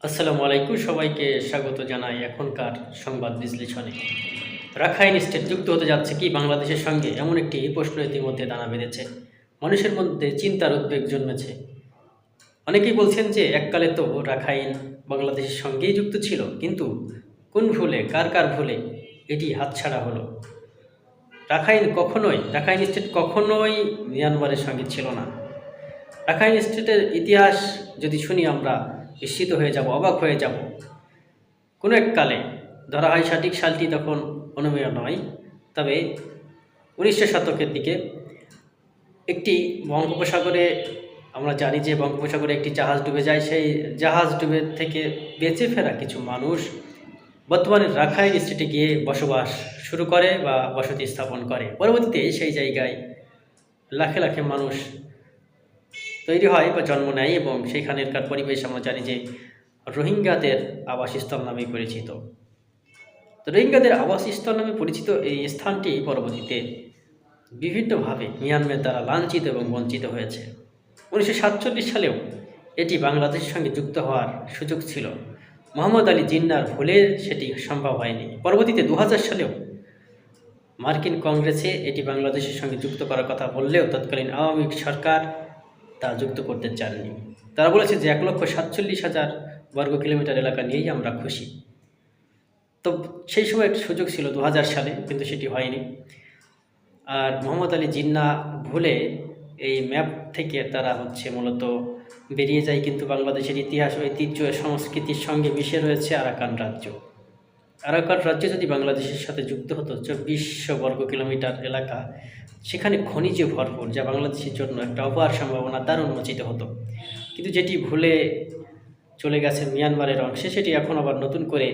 আসসালামু আলাইকুম, সবাইকে স্বাগত জানাই এখনকার সংবাদ বিশ্লেষণে। রাখাইন স্টেট যুক্ত হতে যাচ্ছে কি বাংলাদেশের সঙ্গে, এমন একটি প্রশ্ন ইতিমধ্যে দানা বেঁধেছে। মানুষের মধ্যে চিন্তার উদ্বেগ জন্মেছে। অনেকেই বলছেন যে এককালে তো রাখাইন বাংলাদেশের সঙ্গেই যুক্ত ছিল, কিন্তু কোন ভুলে, কার ভুলে এটি হাতছাড়া হলো। রাখাইন স্টেট কখনোই মিয়ানমারের সঙ্গে ছিল না। রাখাইন স্টেটের ইতিহাস যদি শুনি আমরা বিস্মিত হয়ে যাব, অবাক হয়ে যাব। কোনো এক কালে, ধরা হয় সঠিক সালটি তখন অনুমেয় নয়, তবে 1900 শতকের দিকে একটি বঙ্গোপসাগরে, আমরা জানি যে বঙ্গোপসাগরে একটি জাহাজ ডুবে যায়। সেই জাহাজ ডুবে থেকে বেঁচে ফেরা কিছু মানুষ বর্তমানে রাখাইন স্টেটে গিয়ে বসবাস শুরু করে বা বসতি স্থাপন করে। পরবর্তীতে সেই জায়গায় লাখে লাখে মানুষ তৈরি হয় বা জন্ম নেয়, এবং সেইখানেরকার পরিবেশ আমরা জানি যে রোহিঙ্গাদের আবাসস্থল নামে পরিচিত। তো রোহিঙ্গাদের আবাসস্থল নামে পরিচিত এই স্থানটি পরবর্তীতে বিভিন্নভাবে মিয়ানমার দ্বারা লাঞ্ছিত এবং বঞ্চিত হয়েছে। 1947 সালেও এটি বাংলাদেশের সঙ্গে যুক্ত হওয়ার সুযোগ ছিল। মোহাম্মদ আলী জিন্নার ভুলে সেটি সম্ভব হয়নি। পরবর্তীতে 2000 সালেও মার্কিন কংগ্রেসে এটি বাংলাদেশের সঙ্গে যুক্ত করার কথা বললেও তৎকালীন আওয়ামী সরকার তা যুক্ত করতে চাননি। তারা বলেছে যে 1,47,000 বর্গ কিলোমিটার এলাকা নিয়েই আমরা খুশি। তো সেই সময় একটা সুযোগ ছিল 2000 সালে, কিন্তু সেটি হয়নি। আর মোহাম্মদ আলী জিন্না ভুলে এই ম্যাপ থেকে তারা মূলত বেরিয়ে যায়, কিন্তু বাংলাদেশের ইতিহাস, ঐতিহ্য, সংস্কৃতির সঙ্গে মিশে রয়েছে আরাকান রাজ্য। আরাকান রাজ্য যদি বাংলাদেশের সাথে যুক্ত হতো, 2400 বর্গ কিলোমিটার এলাকা, সেখানে খনিজে ভরপুর, যা বাংলাদেশের জন্য একটা অপার সম্ভাবনা দ্বার উন্মোচিত হতো। কিন্তু যেটি ভুলে চলে গেছে মিয়ানমারের অংশে, সেটি এখন আবার নতুন করে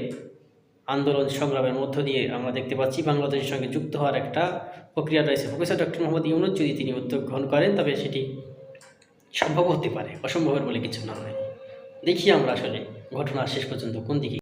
আন্দোলন সংগ্রামের মধ্য দিয়ে আমরা দেখতে পাচ্ছি বাংলাদেশের সঙ্গে যুক্ত হওয়ার একটা প্রক্রিয়া রয়েছে। প্রফেসর ডক্টর মোহাম্মদ ইউনূস যদি তিনি উদ্যোগ গ্রহণ করেন, তবে সেটি সম্ভব হতে পারে, অসম্ভবের বলে কিছু না হয়। দেখি আমরা আসলে ঘটনা শেষ পর্যন্ত কোন দিকে